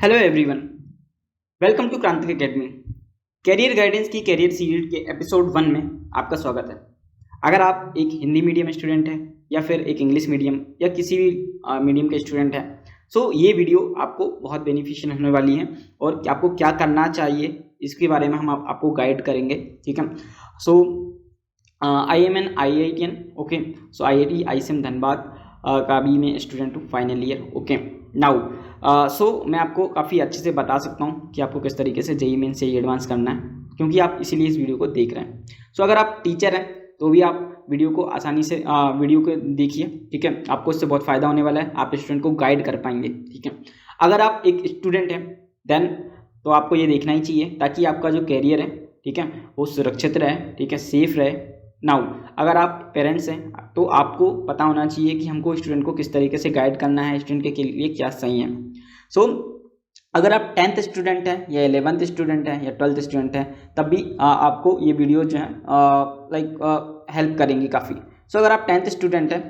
Hello everyone, welcome to क्रांतिक academy. Career guidance की career series के एपिसोड 1 में आपका स्वागत है। अगर आप एक हिंदी मीडियम स्टूडेंट हैं या फिर एक इंग्लिश मीडियम या किसी भी मीडियम के स्टूडेंट हैं, सो ये वीडियो आपको बहुत बेनिफिशियल होने वाली है और आपको क्या करना चाहिए इसके बारे में हम आपको गाइड करेंगे। ठीक है। So I am an IITian। Okay. So IIT ICM Dhanbad का भी मैं स्टूडेंट हूँ, फाइनल ईयर। ओके। नाउ मैं आपको काफ़ी अच्छे से बता सकता हूँ कि आपको किस तरीके से JEE मेंस से एडवांस करना है, क्योंकि आप इसीलिए इस वीडियो को देख रहे हैं। अगर आप टीचर हैं तो भी आप वीडियो को आसानी से वीडियो को देखिए। ठीक है। आपको इससे बहुत फ़ायदा होने वाला है, आप स्टूडेंट को गाइड कर पाएंगे। ठीक है। अगर आप एक स्टूडेंट हैं देन तो आपको ये देखना ही चाहिए ताकि आपका जो कैरियर है, ठीक है, वो सुरक्षित रहे, ठीक है, सेफ रहे। नाउ अगर आप पेरेंट्स हैं तो आपको पता होना चाहिए कि हमको स्टूडेंट को किस तरीके से गाइड करना है, स्टूडेंट के लिए क्या सही है। अगर आप 10th स्टूडेंट हैं या 11th स्टूडेंट हैं या 12th स्टूडेंट हैं, तब भी आपको ये वीडियो जो है हेल्प करेंगी काफ़ी। अगर आप 10th स्टूडेंट हैं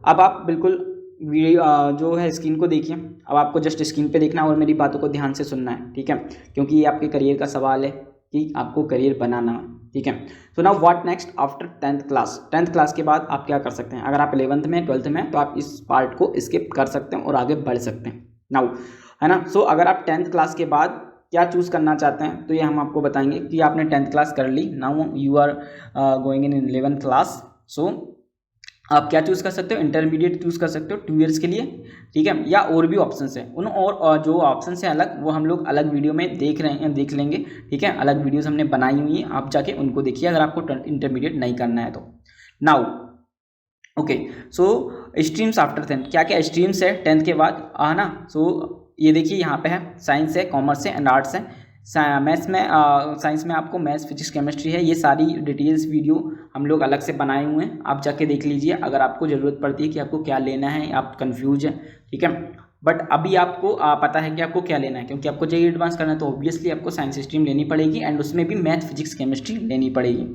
अब आप बिल्कुल वीडियो जो है स्क्रीन को देखिए। अब आपको जस्ट स्क्रीन पे देखना है और मेरी बातों को ध्यान से सुनना है। ठीक है, क्योंकि ये आपके करियर का सवाल है कि आपको करियर बनाना है। ठीक है। Now what next after 10th class. 10th class के बाद आप क्या कर सकते हैं? अगर आप 11th में 12th में तो आप इस पार्ट को स्किप कर सकते हैं और आगे बढ़ सकते हैं। नाउ है ना। अगर आप 10th क्लास के बाद क्या चूज़ करना चाहते हैं तो ये हम आपको बताएंगे कि आपने 10th क्लास कर ली, now you are going in 11th class. आप क्या चूज़ कर सकते हो? इंटरमीडिएट चूज़ कर सकते हो 2 ईयर्स के लिए। ठीक है, या और भी ऑप्शंस हैं। उन और जो ऑप्शंस हैं अलग, वो हम लोग अलग वीडियो में देख लेंगे। ठीक है, अलग वीडियोस हमने बनाई हुई हैं, आप जाके उनको देखिए अगर आपको इंटरमीडिएट नहीं करना है तो। नाउ ओके, स्ट्रीम्स आफ्टर 10, क्या क्या स्ट्रीम्स है 10th के बाद, है ना। ये देखिए यहाँ पे है, साइंस है, कॉमर्स है एंड आर्ट्स है। मैथ्स में साइंस में आपको मैथ्स, फिजिक्स, केमिस्ट्री है। ये सारी डिटेल्स वीडियो हम लोग अलग से बनाए हुए हैं, आप जाके देख लीजिए अगर आपको ज़रूरत पड़ती है कि आपको क्या लेना है, आप कंफ्यूज हैं। ठीक है, बट अभी आपको पता है कि आपको क्या लेना है, क्योंकि आपको JEE एडवांस करना है तो ऑब्वियसली आपको साइंस स्ट्रीम लेनी पड़ेगी एंड उसमें भी मैथ, फिजिक्स, केमिस्ट्री लेनी पड़ेगी।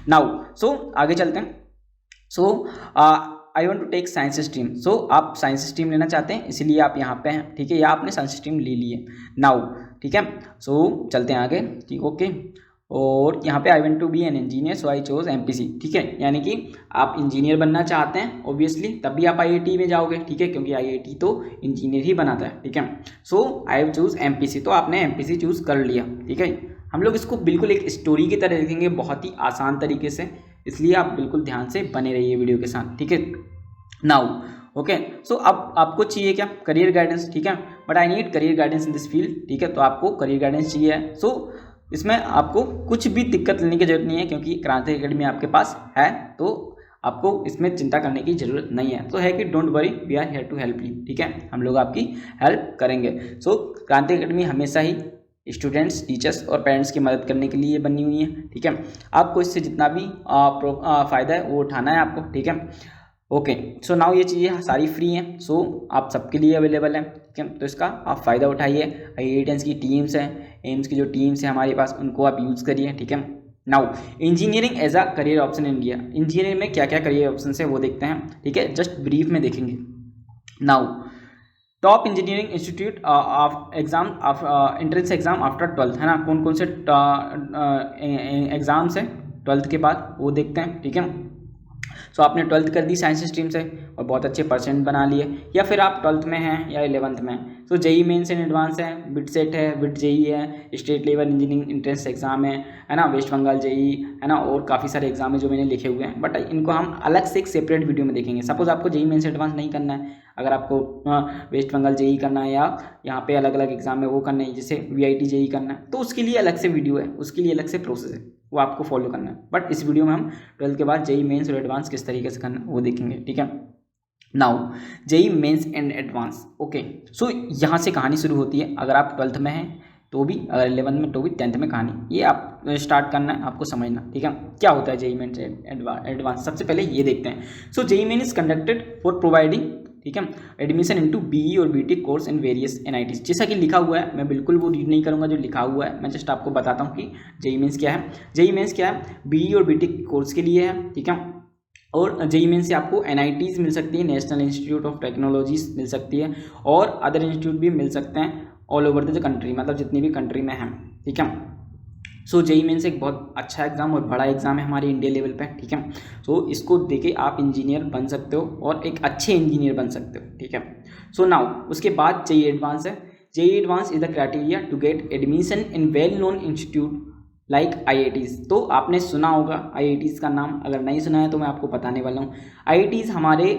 नाउ आगे चलते हैं। I want to take science stream. आप साइंस स्ट्रीम लेना चाहते हैं, इसीलिए आप यहाँ पे हैं। ठीक है, या आपने साइंस स्ट्रीम ले ली है नाउ। ठीक है, चलते हैं आगे। ठीक, ओके। और यहाँ पे I want to be an engineer, so I chose MPC। ठीक है, यानी कि आप इंजीनियर बनना चाहते हैं ऑब्वियसली, तभी आप IIT में जाओगे। ठीक है, क्योंकि IIT तो इंजीनियर ही बनाता है। ठीक है, आई हैव चूज MPC, तो आपने MPC चूज कर लिया। ठीक है, हम लोग इसको बिल्कुल एक स्टोरी की तरह देखेंगे, बहुत ही आसान तरीके से, इसलिए आप बिल्कुल ध्यान से बने रहिए वीडियो के साथ। ठीक है। नाउ ओके, अब आपको चाहिए क्या? Career guidance. ठीक है, but I need career guidance in this field. ठीक है, तो आपको करियर गाइडेंस चाहिए। इसमें आपको कुछ भी दिक्कत लेने की जरूरत नहीं है, क्योंकि क्रांति एकेडमी आपके पास है, तो आपको इसमें चिंता करने की जरूरत नहीं है। तो है कि don't worry, we are here to help you. ठीक है, हम लोग आपकी हेल्प करेंगे। क्रांति एकेडमी हमेशा ही स्टूडेंट्स, टीचर्स और पेरेंट्स की मदद करने के लिए बनी हुई है। ठीक है, आपको इससे जितना भी फ़ायदा है वो उठाना है आपको। ठीक है, ओके। नाउ ये चीज़ें सारी फ्री हैं, आप सबके लिए अवेलेबल हैं। ठीक है, तो इसका आप फ़ायदा उठाइए। IITians की टीम्स हैं, एम्स की जो टीम्स हैं हमारे पास, उनको आप यूज़ करिए। ठीक है। Now engineering as a career option in India. Engineering में क्या क्या करियर ऑप्शन है वो देखते हैं। ठीक है, जस्ट ब्रीफ में देखेंगे। Now top engineering institute of exam entrance exam after 12th, है ना। कौन कौन से एग्ज़ाम्स हैं 12th के बाद वो देखते हैं। ठीक है, आपने 12th कर दी साइंस स्ट्रीम से और बहुत अच्छे परसेंट बना लिए, या फिर आप 12th में हैं या 11th में। JEE मेंस एंड एडवांस है, बिट सेट है, बिट JEE है, state level engineering entrance exam है ना, वेस्ट बंगाल JEE है ना, और काफ़ी सारे एग्जाम है जो मैंने लिखे हुए हैं, बट इनको हम अलग से एक सेपरेट वीडियो में देखेंगे। सपोज आपको JEE मेंस एडवांस नहीं करना है, अगर आपको वेस्ट बंगाल JEE करना है या यहाँ पे अलग अलग एग्जाम है वो करना है, जैसे VIT JEE करना है, तो उसके लिए अलग से वीडियो है, उसके लिए अलग से प्रोसेस है, वो आपको फॉलो करना है। बट इस वीडियो में हम 12th के बाद JEE मेंस और एडवांस किस तरीके से करना है वो देखेंगे। ठीक है, now JEE mains and advance. Okay, यहाँ से कहानी शुरू होती है। अगर आप 12th में हैं तो भी, अगर 11th में तो भी, 10th में कहानी ये आप स्टार्ट करना है, आपको समझना। ठीक है, क्या होता है JEE मेंस एडवांस, सबसे पहले ये देखते हैं। JEE mains is conducted for providing, ठीक है, एडमिशन इनटू BE और BTech course in various NITs। जैसा कि लिखा हुआ है, मैं बिल्कुल वो रीड नहीं करूँगा जो लिखा हुआ है, मैं जस्ट आपको बताता हूँ कि JEE मेंस क्या है। JEE मेंस क्या है? BE और BTech कोर्स के लिए है। ठीक है, और JEE मेंस से आपको NITs मिल सकती है, नेशनल इंस्टीट्यूट ऑफ टेक्नोलॉजीज मिल सकती है, और अदर इंस्टीट्यूट भी मिल सकते हैं। ऑल ओवर द कंट्री, मतलब जितनी भी कंट्री में हैं, ठीक है। सो जेईई मेंस एक बहुत अच्छा एग्जाम और बड़ा एग्जाम है हमारे इंडिया लेवल पे, ठीक है। सो इसको देके आप इंजीनियर बन सकते हो और एक अच्छे इंजीनियर बन सकते हो, ठीक है। सो नाउ उसके बाद जेईई एडवांस है। JEE advance is the criteria to get admission in well known institute like IITs. तो आपने सुना होगा आईआईटीज़ का नाम, अगर नहीं सुना है तो मैं आपको बताने वाला हूँ। आईआईटीज़ हमारे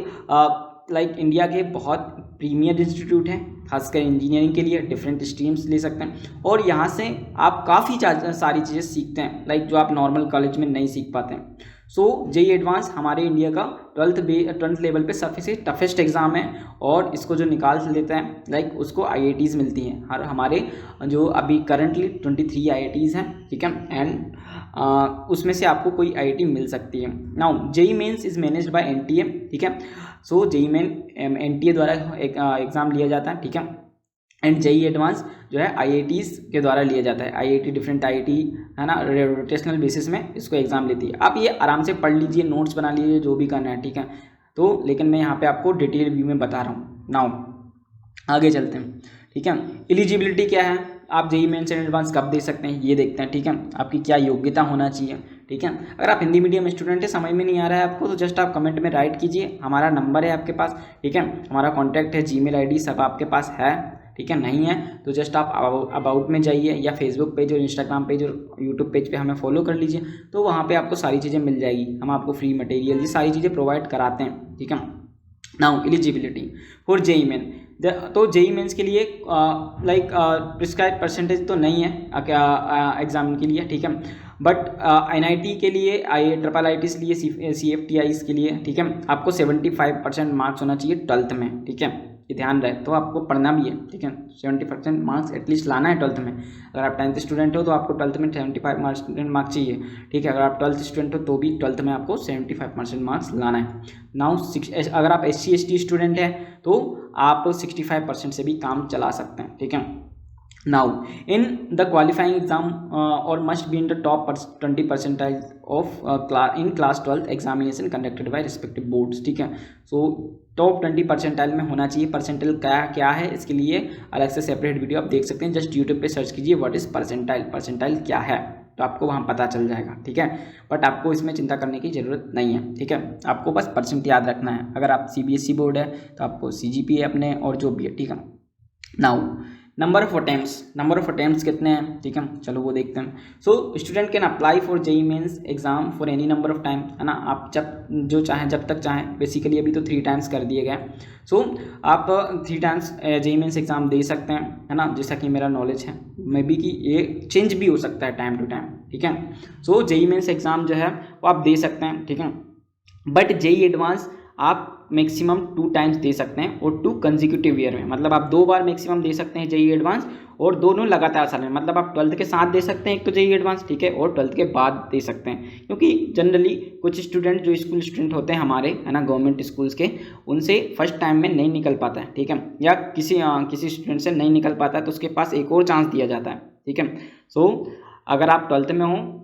लाइक इंडिया के बहुत प्रीमियर इंस्टीट्यूट हैं, खासकर इंजीनियरिंग के लिए डिफरेंट स्ट्रीम्स ले सकते हैं और यहाँ से आप काफ़ी सारी चीज़ें सीखते हैं, लाइक जो आप नॉर्मल कॉलेज में नहीं सीख पाते हैं। सो जेईई एडवांस हमारे इंडिया का 12th लेवल पे सबसे टफेस्ट एग्ज़ाम है और इसको जो निकाल लेते हैं लाइक उसको आईआईटीज़ मिलती हैं। और हमारे जो अभी करंटली 23 आईआईटीज़ हैं, ठीक है, एंड उसमें से आपको कोई आईआईटी मिल सकती है। Now JEE mains is managed by NTA, ठीक है। सो जेईई मेन एनटीए द्वारा एक एग्ज़ाम लिया जाता है, ठीक है। एंड जेईई एडवांस जो है आईआईटीज़ के द्वारा लिया जाता है। आईआईटी डिफरेंट आईआईटी है ना, रोटेशनल बेसिस में इसको एग्ज़ाम लेती है। आप ये आराम से पढ़ लीजिए, नोट्स बना लीजिए, जो भी करना है, ठीक है। तो लेकिन मैं यहाँ पे आपको डिटेल व्यू में बता रहा हूँ। नाउ आगे चलते हैं, ठीक है। एलिजिबिलिटी क्या है, आप जेईई मेंस एंड एडवांस कब दे सकते हैं ये देखते हैं, ठीक है। आपकी क्या योग्यता होना चाहिए, ठीक है। अगर आप हिंदी मीडियम स्टूडेंट है, समझ में नहीं आ रहा है आपको, तो जस्ट आप कमेंट में राइट कीजिए, हमारा नंबर है आपके पास, ठीक है। हमारा कॉन्टैक्ट है, जीमेल आईडी सब आपके पास है, ठीक है। नहीं है तो जस्ट आप अबाउट में जाइए या फेसबुक पेज और इंस्टाग्राम पेज और यूट्यूब पेज पे हमें फॉलो कर लीजिए, तो वहाँ पे आपको सारी चीज़ें मिल जाएगी। हम आपको फ्री मटेरियल ये सारी चीज़ें प्रोवाइड कराते हैं, ठीक है। Now eligibility for JEE main, तो जेईई मेंस के लिए लाइक प्रिस्क्राइब परसेंटेज तो नहीं है एग्जाम के लिए, ठीक है। बट एनआईटी के लिए, ट्रिपल आईटीज़ के लिए, सीएफटीआईज़ के लिए, ठीक है, आपको 75% मार्क्स होना चाहिए 12th में, ठीक है। ये ध्यान रहे, तो आपको पढ़ना भी है, ठीक है। 70% मार्क्स एटलीस्ट लाना है 12th में। अगर आप 10th स्टूडेंट हो तो आपको 12th में 75 मार्क्स चाहिए, ठीक है। अगर आप 12th स्टूडेंट हो तो भी 12th में आपको 75% मार्क्स लाना है। नाउ अगर आप SC ST स्टूडेंट हैं तो आप 65% से भी काम चला सकते हैं, ठीक है। Now in the qualifying exam और must be in the top 20 percentile of in class 12th examination conducted by respective boards, ठीक है। सो टॉप 20 परसेंटाइल में होना चाहिए। परसेंटाइल क्या है, इसके लिए अलग से सेपरेट वीडियो आप देख सकते हैं, जस्ट यूट्यूब पे सर्च कीजिए व्हाट इज परसेंटाइल क्या है, तो आपको वहाँ पता चल जाएगा, ठीक है। बट आपको इसमें चिंता करने की ज़रूरत नहीं है, ठीक है। आपको बस परसेंट याद रखना है। अगर आप CBSE बोर्ड है तो आपको CGPA अपने और जो भी है, ठीक है। नाउ नंबर ऑफ अटेम्प्ट्स कितने हैं, ठीक है, चलो वो देखते हैं। So student can apply for JEE mains exam for any number of time, है ना, आप जब तक चाहें। बेसिकली अभी तो 3 टाइम्स कर दिए गए। सो आप 3 टाइम्स जेईई मेंस एग्जाम दे सकते हैं, है ना, जैसा कि मेरा नॉलेज है, मे बी कि ये चेंज भी हो सकता है टाइम टू टाइम, ठीक है। सो जेईई मेंस एग्जाम जो है वो आप दे सकते हैं, ठीक है। बट जेईई एडवांस आप मैक्सिमम 2 टाइम्स दे सकते हैं और 2 कंसेक्यूटिव ईयर में, मतलब आप 2 बार मैक्सिमम दे सकते हैं जेईई एडवांस और दोनों लगातार साल में। मतलब आप 12th के साथ दे सकते हैं एक तो जेईई एडवांस, ठीक है, और 12th के बाद दे सकते हैं। क्योंकि जनरली कुछ स्टूडेंट जो स्कूल स्टूडेंट होते हैं हमारे, है ना, गवर्नमेंट स्कूल्स के, उनसे फर्स्ट टाइम में नहीं निकल पाता है, ठीक है, या किसी स्टूडेंट से नहीं निकल पाता है तो उसके पास एक और चांस दिया जाता है, ठीक है। सो अगर आप 12th में हो,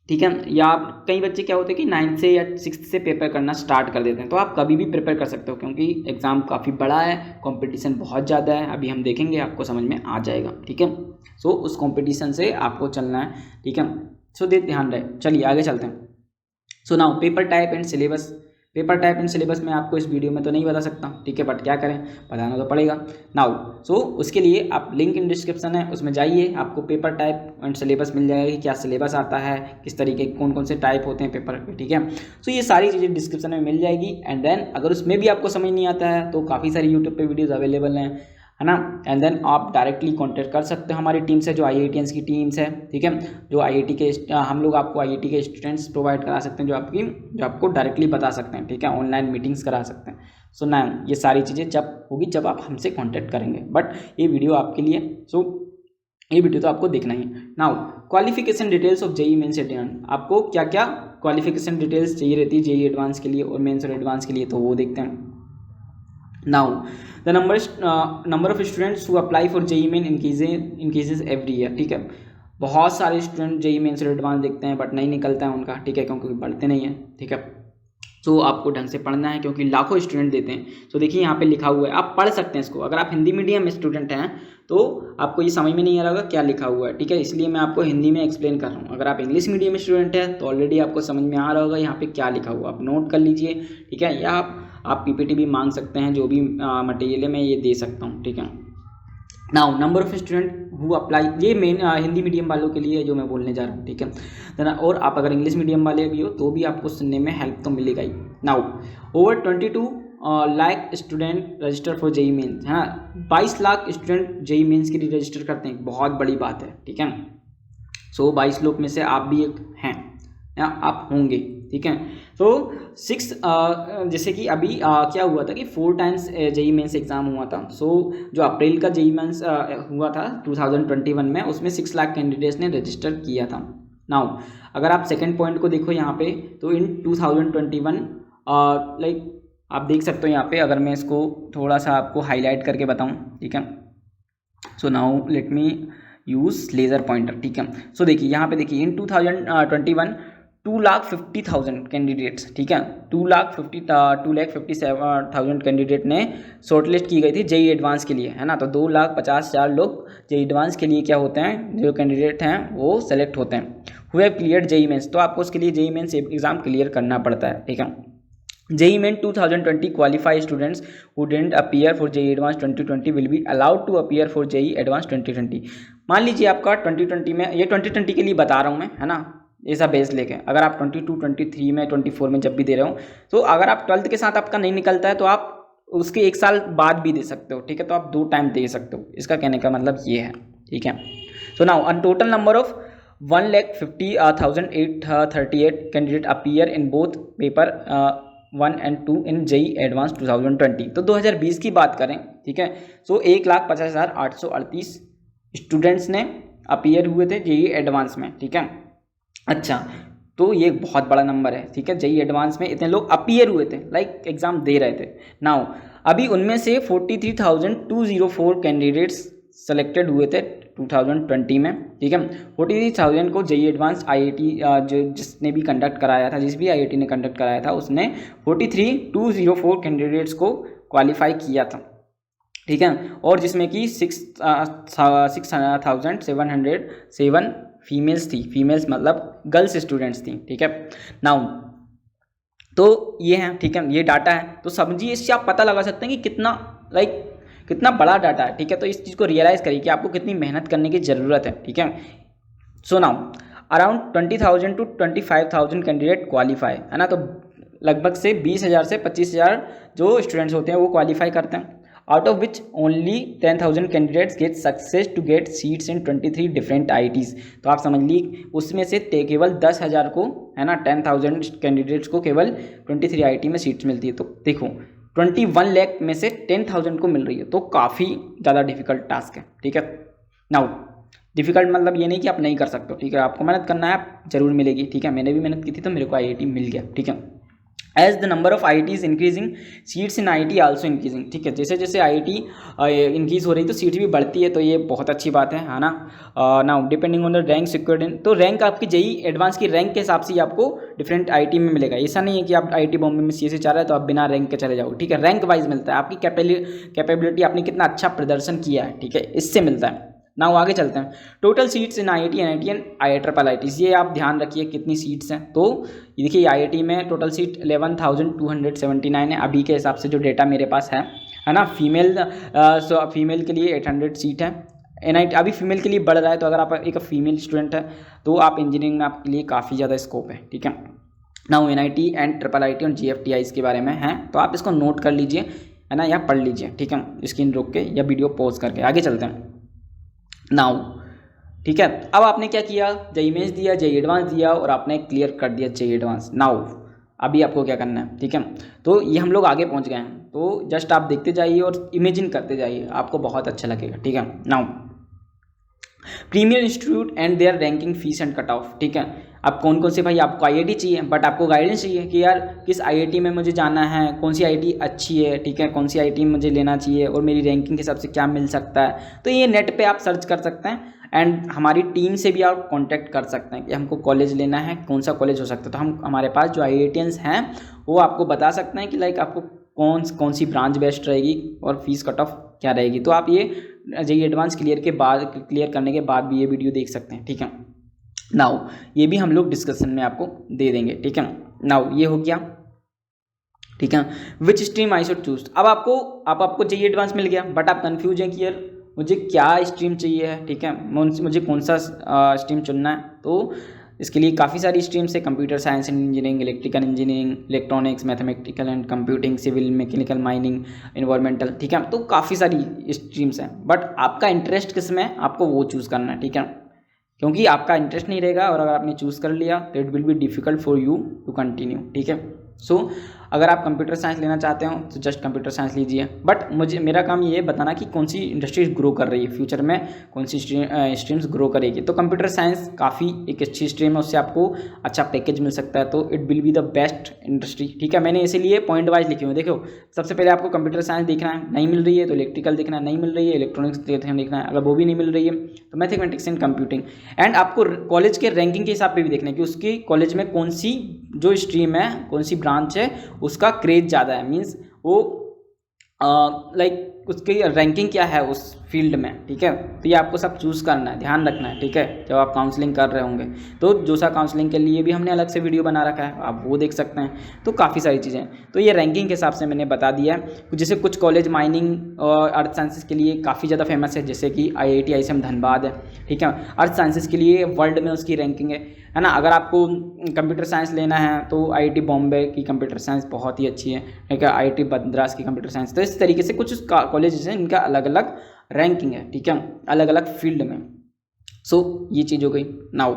ठीक है, या आप कई बच्चे क्या होते हैं कि 9th से या 6th से पेपर करना स्टार्ट कर देते हैं, तो आप कभी भी प्रिपेयर कर सकते हो क्योंकि एग्ज़ाम काफ़ी बड़ा है, कंपटीशन बहुत ज़्यादा है। अभी हम देखेंगे, आपको समझ में आ जाएगा, ठीक है। सो उस कंपटीशन से आपको चलना है, ठीक है। सो ध्यान रहे, चलिए आगे चलते हैं। So now paper type and syllabus में आपको इस वीडियो में तो नहीं बता सकता, ठीक है, बट क्या करें, बताना तो पड़ेगा। नाउ सो उसके लिए आप लिंक इन डिस्क्रिप्शन है, उसमें जाइए, आपको पेपर टाइप एंड सिलेबस मिल जाएगा कि क्या सिलेबस आता है, किस तरीके कौन से टाइप होते हैं पेपर के, ठीक है। सो ये सारी चीज़ें डिस्क्रिप्शन में मिल जाएगी। एंड देन अगर उसमें भी आपको समझ नहीं आता है तो काफ़ी सारी यूट्यूब पर वीडियोज़ अवेलेबल हैं, है ना। एंड देन आप डायरेक्टली कांटेक्ट कर सकते हो हमारी टीम से, जो IITians की टीम्स है, ठीक है, जो हम लोग आपको IIT के स्टूडेंट्स प्रोवाइड करा सकते हैं, जो आपको डायरेक्टली बता सकते हैं, ठीक है, ऑनलाइन मीटिंग्स करा सकते हैं। सो ना ये सारी चीज़ें जब होगी जब आप हमसे कांटेक्ट करेंगे, बट ये वीडियो आपके लिए, सो ये वीडियो तो आपको देखना ही है। Now qualification details of JEE mains advance, आपको क्या क्या क्वालिफिकेशन डिटेल्स चाहिए रहती है जेईई एडवांस के लिए और मेंस और एडवांस के लिए, तो वो देखते हैं। Now, the number of students who apply for JEE Main increases every year, ठीक है। बहुत सारे स्टूडेंट जेईई मेंस और एडवांस देखते हैं बट नहीं निकलता है उनका, ठीक है, क्योंकि पढ़ते नहीं है, ठीक है। तो आपको ढंग से पढ़ना है क्योंकि लाखों स्टूडेंट देते हैं। तो देखिए यहाँ पे लिखा हुआ है, आप पढ़ सकते हैं इसको। अगर आप हिंदी मीडियम स्टूडेंट हैं तो आपको ये समझ में नहीं आ रहा होगा क्या लिखा हुआ है, ठीक है, इसलिए मैं आपको हिंदी में एक्सप्लेन कर रहा हूँ। अगर आप इंग्लिश मीडियम स्टूडेंट हैं तो ऑलरेडी आपको समझ में आ रहा होगा यहाँ पे क्या लिखा हुआ, आप नोट कर लीजिए, ठीक है, या आप पीपीटी भी मांग सकते हैं, जो भी मटेरियल है मैं ये दे सकता हूँ, ठीक है। Now number of student who apply, ये मेन हिंदी मीडियम वालों के लिए जो मैं बोलने जा रहा हूँ, ठीक है। और आप अगर इंग्लिश मीडियम वाले भी हो तो भी आपको सुनने में हेल्प तो मिलेगा ही। Now over 22 lakh student register for JEE mains, है ना, 22 लाख स्टूडेंट जेई मेन्स के लिए रजिस्टर करते हैं, बहुत बड़ी बात है, ठीक है। सो 22 लोग में से आप भी एक हैं या आप होंगे, ठीक है। तो 6 जैसे कि अभी क्या हुआ था कि 4 टाइम्स जेई मेंस एग्ज़ाम हुआ था। सो जो अप्रैल का जेई मेंस हुआ था 2021 में, उसमें 6 लाख कैंडिडेट्स ने रजिस्टर किया था। नाउ अगर आप सेकंड पॉइंट को देखो यहाँ पे, तो इन 2021 लाइक आप देख सकते हो यहाँ पे, अगर मैं इसको थोड़ा सा आपको हाईलाइट करके बताऊँ, ठीक है। So now let me use laser pointer, ठीक है। सो देखिए यहाँ पे देखिए, इन 2021 2,50,000 कैंडिडेट्स, ठीक है, 2,50,000 कैंडिडेट ने शॉर्टलिस्ट की गई थी जेई एडवांस के लिए, है ना। तो 2,50,000 लोग जेई एडवांस के लिए क्या होते हैं, जो कैंडिडेट हैं वो सेलेक्ट होते हैं। Who have cleared JEE mains, तो आपको उसके लिए जेई मेंस एग्जाम क्लियर करना पड़ता है, ठीक है। JEE main 2020 qualify students who didn't appear for JEE advance 2020 will be allowed to appear for JEE advance 2020। मान लीजिए आपका 2020 में, ये 2020 के लिए बता रहा हूँ मैं, है ना, ऐसा बेस लेके, अगर आप 22, 23 में, 24 में जब भी दे रहे हो, तो अगर आप 12th के साथ आपका नहीं निकलता है तो आप उसके 1 साल बाद भी दे सकते हो, ठीक है। तो आप 2 टाइम दे सकते हो, इसका कहने का मतलब ये है, ठीक है। So now a total number of 1,50,838 candidate appear in both paper 1 and 2 in JEE advance 2020। तो 2020 की बात करें, ठीक है, सो 1,50,838 स्टूडेंट्स ने अपीयर हुए थे जेई एडवांस में, ठीक है। अच्छा, तो ये बहुत बड़ा नंबर है, ठीक है, जेई एडवांस में इतने लोग अपीयर हुए थे, लाइक एग्जाम दे रहे थे। नाउ अभी उनमें से 43,204 कैंडिडेट्स सेलेक्टेड हुए थे 2020 में, ठीक है। 43,000 को जेई एडवांस आईआईटी जो जिसने भी कंडक्ट कराया था, जिस भी आईआईटी ने कंडक्ट कराया था, उसने 43,204 कैंडिडेट्स को क्वालिफाई किया था, ठीक है। और जिसमें कि 6,707 फीमेल्स थी, फीमेल्स मतलब गर्ल्स स्टूडेंट्स थी, ठीक है। नाउ तो ये है, ठीक है, ये डाटा है, तो समझिए इससे आप पता लगा सकते हैं कि कितना बड़ा डाटा है, ठीक है। तो इस चीज़ को रियलाइज़ करिए कि आपको कितनी मेहनत करने की ज़रूरत है, ठीक है। So now around 20,000 to 25,000 candidate qualify, है ना, तो लगभग से 20,000 से 25,000 जो स्टूडेंट्स होते हैं वो क्वालिफाई करते हैं। Out of which only 10,000 candidates get success to get seats in 23 different IITs. तो आप समझ लीजिए उसमें से केवल 10,000 को, है ना, 10,000 कैंडिडेट्स को केवल 23 आईआईटी में सीट्स मिलती है। तो देखो 21 लाख में से 10,000 को मिल रही है, तो काफ़ी ज़्यादा डिफिकल्ट टास्क है, ठीक है। नाउ डिफिकल्ट मतलब ये नहीं कि आप नहीं कर सकते हो, ठीक है, आपको मेहनत करना है, आप जरूर मिलेगी, ठीक है। मैंने भी मेहनत की थी तो मेरे को आईआईटी मिल गया, ठीक है। As the number of I is increasing seats in IIT also increasing, ठीक है। जैसे जैसे आईआईटी इंक्रीज हो रही तो सीट भी बढ़ती है, तो ये बहुत अच्छी बात है ना। Now depending on the rank secured इन, तो रैंक आपकी जेई एडवांस की रैंक के हिसाब से आपको डिफरेंट आईआईटी में मिलेगा। ऐसा नहीं है कि आप आईआईटी बॉम्बे में सीएससी चाह रहे हैं तो आप बिना रैंक के चले जाओ, ठीक है। रैंक वाइज मिलता है, आपकी कैपेबिलिटी, आपने कितना अच्छा प्रदर्शन किया है, ठीक है, इससे मिलता है। नाउ आगे चलते हैं। Total seats in IIT, NIT and IISS, ये आप ध्यान रखिए कितनी सीट्स हैं। तो ये देखिए आईआईटी में टोटल सीट 11,279 है अभी के हिसाब से, जो डेटा मेरे पास है ना। फीमेल के लिए 800 सीट है। एनआईटी अभी फीमेल के लिए बढ़ रहा है, तो अगर आप एक फीमेल स्टूडेंट है तो आप इंजीनियरिंग में आपके लिए काफ़ी ज़्यादा स्कोप है, ठीक है। नाउ एनआईटी एंड IIIT और GFTI के बारे में है, तो आप इसको नोट कर लीजिए, है ना, या पढ़ लीजिए, ठीक है, स्क्रीन रोक के या वीडियो पॉज करके। आगे चलते हैं। नाउ ठीक है, अब आपने क्या किया, जेई मेंस दिया, जेई एडवांस दिया और आपने क्लियर कर दिया जेई एडवांस। नाउ अभी आपको क्या करना है, ठीक है, तो ये हम लोग आगे पहुंच गए हैं, तो जस्ट आप देखते जाइए और इमेजिन करते जाइए, आपको बहुत अच्छा लगेगा, ठीक है। Now premier institute and their ranking fees and cut off, ठीक है। अब कौन कौन से, भाई आपको आईआईटी चाहिए बट आपको गाइडेंस चाहिए कि यार किस आईआईटी में मुझे जाना है, कौन सी आईआईटी अच्छी है, ठीक है, कौन सी आईआईटी मुझे लेना चाहिए और मेरी रैंकिंग के हिसाब से क्या मिल सकता है। तो ये नेट पे आप सर्च कर सकते हैं एंड हमारी टीम से भी आप कांटेक्ट कर सकते हैं कि हमको कॉलेज लेना है, कौन सा कॉलेज हो सकता है। तो हम हमारे पास जो आईआईटियंस हैं वो आपको बता सकते हैं कि लाइक आपको कौन सी ब्रांच बेस्ट रहेगी और फीस कट ऑफ क्या रहेगी। तो आप ये जेईई एडवांस क्लियर करने के बाद भी ये वीडियो देख सकते हैं, ठीक है। नाउ ये भी हम लोग डिस्कशन में आपको दे देंगे, ठीक है। नाउ ये हो गया, ठीक है। विच स्ट्रीम आई शुड चूज। अब आपको जेईई एडवांस मिल गया, बट आप कंफ्यूज हैं कि यार मुझे क्या स्ट्रीम चाहिए है, ठीक है, मुझे कौन सा स्ट्रीम चुनना है। तो इसके लिए काफ़ी सारी स्ट्रीम्स है, computer science and engineering, electrical engineering, electronics, mathematical and computing, civil, mechanical, mining, environmental, ठीक है। तो काफ़ी सारी स्ट्रीम्स हैं, बट आपका इंटरेस्ट किस में है आपको वो चूज़ करना है, ठीक है। क्योंकि आपका इंटरेस्ट नहीं रहेगा और अगर आपने चूज़ कर लिया तो it will be difficult for you to continue, ठीक है। सो अगर आप कंप्यूटर साइंस लेना चाहते हो तो जस्ट कंप्यूटर साइंस लीजिए, बट मेरा काम ये बताना कि कौन सी इंडस्ट्रीज ग्रो कर रही है फ्यूचर में, कौन सी स्ट्रीम्स ग्रो करेगी। तो कंप्यूटर साइंस काफ़ी एक अच्छी स्ट्रीम है, उससे आपको अच्छा पैकेज मिल सकता है, तो it will be the best industry, ठीक है। मैंने इसीलिए पॉइंट वाइज लिखे हुए, देखो सबसे पहले आपको कंप्यूटर साइंस देखना है, नहीं मिल रही है तो इलेक्ट्रिकल देखना है, नहीं मिल रही है इलेक्ट्रॉनिक्स देखना है, अगर वो भी नहीं मिल रही है तो मैथमेटिक्स एंड कंप्यूटिंग। एंड आपको कॉलेज के रैंकिंग के हिसाब से भी देखना है कि उसकी कॉलेज में कौन सी जो स्ट्रीम है, कौन सी ब्रांच है, उसका क्रेज ज़्यादा है, मीन्स वो लाइक उसकी रैंकिंग क्या है उस फील्ड में, ठीक है। तो ये आपको सब चूज़ करना है, ध्यान रखना है, ठीक है, जब आप काउंसलिंग कर रहे होंगे। तो जोसा काउंसलिंग के लिए भी हमने अलग से वीडियो बना रखा है, आप वो देख सकते हैं। तो काफ़ी सारी चीज़ें, तो ये रैंकिंग के हिसाब से मैंने बता दिया है। जैसे कुछ कॉलेज माइनिंग और अर्थ साइंसेस के लिए काफ़ी ज़्यादा फेमस है, जैसे कि IIT ISM धनबाद है, ठीक है। अर्थ साइंसेस के लिए वर्ल्ड में उसकी रैंकिंग है ना। अगर आपको कंप्यूटर साइंस लेना है तो IIT बॉम्बे की कंप्यूटर साइंस बहुत ही अच्छी है, ठीक है। IIT मद्रास की कंप्यूटर साइंस, तो इस तरीके से कुछ कॉलेजेस हैं इनका अलग अलग रैंकिंग है, ठीक है, अलग अलग फील्ड में। सो ये चीज़ हो गई। Now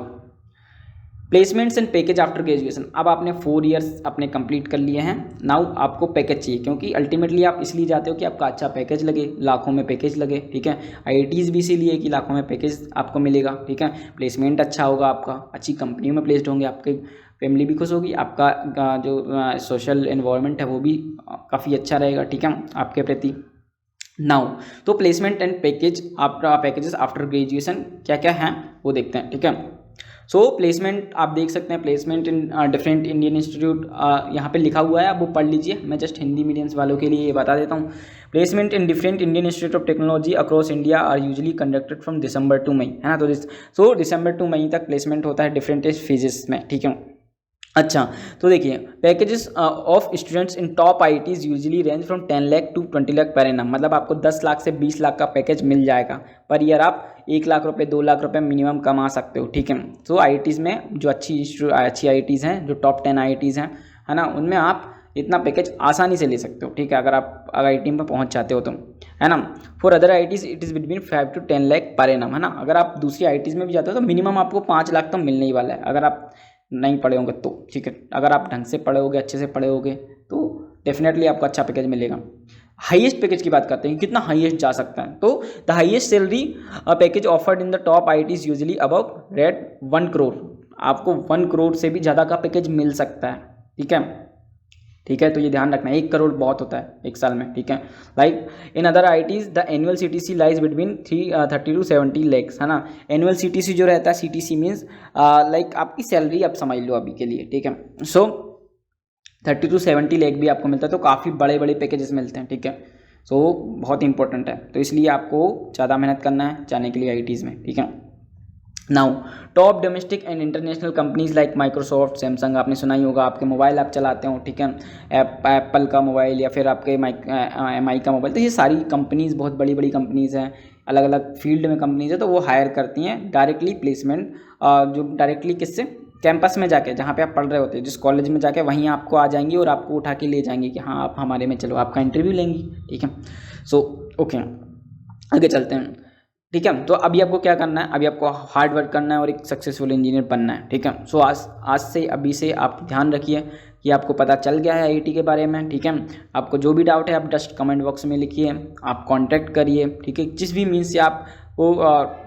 placements and package after graduation. अब आपने 4 ईयर्स अपने कंप्लीट कर लिए हैं, नाउ आपको पैकेज चाहिए, क्योंकि अल्टीमेटली आप इसलिए जाते हो कि आपका अच्छा पैकेज लगे, लाखों में पैकेज लगे, ठीक है। IITs भी इसीलिए कि लाखों में पैकेज आपको मिलेगा, ठीक है। प्लेसमेंट अच्छा होगा आपका, अच्छी कंपनी में प्लेस्ड होंगे, आपके फैमिली भी खुश होगी, आपका जो सोशल एनवायरनमेंट है वो भी काफ़ी अच्छा रहेगा, ठीक है, आपके प्रति। नाउ तो placement and packages after graduation क्या क्या हैं वो देखते हैं, ठीक है। सो प्लेसमेंट आप देख सकते हैं, placement in different Indian institute यहाँ पे लिखा हुआ है, आप वो पढ़ लीजिए। मैं जस्ट हिंदी मीडियम्स वालों के लिए ये बता देता हूँ। Placement in different Indian Institute of Technology across India are usually conducted from December to May, है ना। तो दिसंबर टू मई तक प्लेसमेंट होता है डिफरेंट फेजेस में, ठीक है। अच्छा, तो देखिए packages of students in top IITs usually range from 10 lakh to 20 lakh per annum, मतलब आपको 10 लाख से 20 लाख का पैकेज मिल जाएगा पर ईयर। आप 1 लाख रुपए 2 लाख रुपए मिनिमम कमा सकते हो, ठीक है। तो IITs में जो अच्छी IITs हैं, जो टॉप 10 IITs हैं, है ना, उनमें आप इतना पैकेज आसानी से ले सकते हो, ठीक है, अगर आप IIT में पहुंच जाते हो तो, है ना। For other IITs it is between 5 to 10 lakh per annum, है ना। अगर आप दूसरी IITs में भी जाते हो तो मिनिमम आपको 5 लाख तो मिलने ही वाला है, अगर आप नहीं पढ़े होंगे तो, ठीक है। अगर आप ढंग से पढ़े होगे, अच्छे से पढ़े होगे तो डेफिनेटली आपको अच्छा पैकेज मिलेगा। हाईएस्ट पैकेज की बात करते हैं, कितना हाईएस्ट जा सकता है, तो the highest salary package offered in the top IITs usually above rate 1 crore. आपको 1 करोड़ से भी ज़्यादा का पैकेज मिल सकता है, ठीक है, ठीक है। तो ये ध्यान रखना है, 1 करोड़ बहुत होता है एक साल में, ठीक है। Like in other IITs the annual CTC lies between 30 to 70 lakhs, है ना। एनुअल CTC जो रहता है, CTC मीन्स लाइक आपकी सैलरी आप समझ लो अभी के लिए, ठीक है। सो 30 to 70 लाख भी आपको मिलता है, तो काफ़ी बड़े बड़े पैकेजेस मिलते हैं, ठीक है। सो बहुत इंपॉर्टेंट है, तो इसलिए आपको ज़्यादा मेहनत करना है जाने के लिए IITs में, ठीक है। Now top domestic and international companies like Microsoft, Samsung, आपने सुना ही होगा, आपके मोबाइल आप चलाते हो, ठीक है, एप्पल का मोबाइल या फिर आपके MI का मोबाइल, तो ये सारी कंपनीज़ बहुत बड़ी बड़ी कंपनीज़ हैं, अलग अलग फील्ड में कंपनीज़ है, तो वो हायर करती हैं डायरेक्टली प्लेसमेंट, जो डायरेक्टली किससे, कैंपस में जाके, जहाँ पे आप पढ़ रहे होते हैं, जिस कॉलेज में जाके वहीं आपको आ जाएंगी और आपको उठा के ले जाएंगे कि हाँ आप हमारे में चलो, आपका इंटरव्यू लेंगी, ठीक है। सो ओके, आगे चलते हैं, ठीक है। तो अभी आपको क्या करना है, अभी आपको हार्ड वर्क करना है और एक सक्सेसफुल इंजीनियर बनना है, ठीक है। सो आज से अभी से आप ध्यान रखिए कि आपको पता चल गया है IIT के बारे में, ठीक है। आपको जो भी डाउट है आप जस्ट कमेंट बॉक्स में लिखिए, आप कांटेक्ट करिए, ठीक है। जिस भी मीन्स से आपको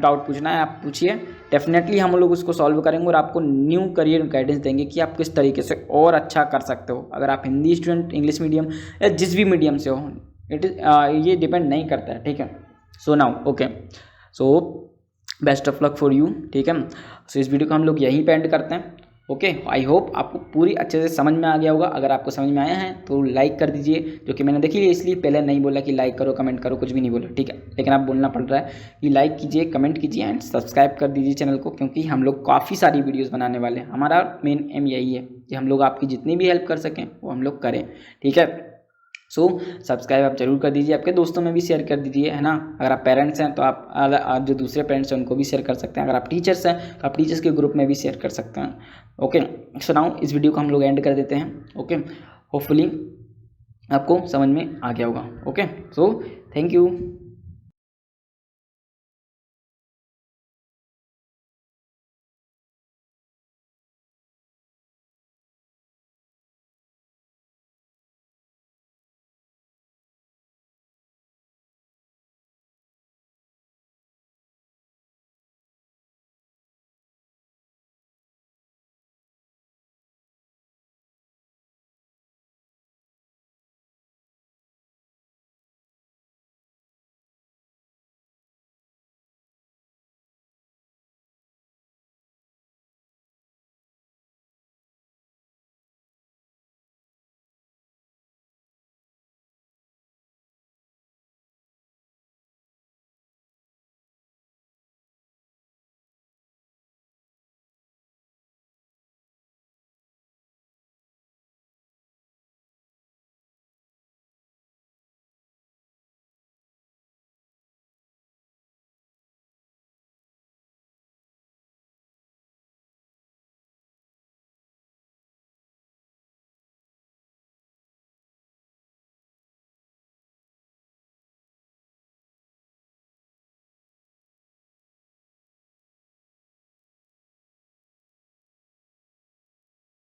डाउट पूछना है आप पूछिए, डेफिनेटली हम लोग उसको सॉल्व करेंगे और आपको न्यू करियर गाइडेंस देंगे कि आप किस तरीके से और अच्छा कर सकते हो। अगर आप हिंदी स्टूडेंट, इंग्लिश मीडियम या जिस भी मीडियम से हो, ये डिपेंड नहीं करता है, ठीक है। So now okay, so best of luck for you, ठीक है। सो इस वीडियो को हम लोग यहीं पे एंड करते हैं। ओके, आई होप आपको पूरी अच्छे से समझ में आ गया होगा। अगर आपको समझ में आया है तो लाइक कर दीजिए, जो कि मैंने देख लिया, इसलिए पहले नहीं बोला कि लाइक करो कमेंट करो, कुछ भी नहीं बोला, ठीक है। लेकिन आप बोलना पड़ रहा है कि लाइक कीजिए, कमेंट कीजिए एंड सब्सक्राइब कर दीजिए चैनल को, क्योंकि हम लोग काफ़ी सारी वीडियोज़ बनाने वाले हैं। हमारा मेन एम यही है कि हम लोग आपकी जितनी भी हेल्प कर सकें वो हम लोग करें, ठीक है। सो सब्सक्राइब आप जरूर कर दीजिए, आपके दोस्तों में भी शेयर कर दीजिए, है ना। अगर आप पेरेंट्स हैं तो आप जो दूसरे पेरेंट्स हैं उनको भी शेयर कर सकते हैं। अगर आप टीचर्स हैं तो आप टीचर्स के ग्रुप में भी शेयर कर सकते हैं। ओके, सो नाउ इस वीडियो को हम लोग एंड कर देते हैं। ओके, होपफुली आपको समझ में आ गया होगा। Okay, so thank you.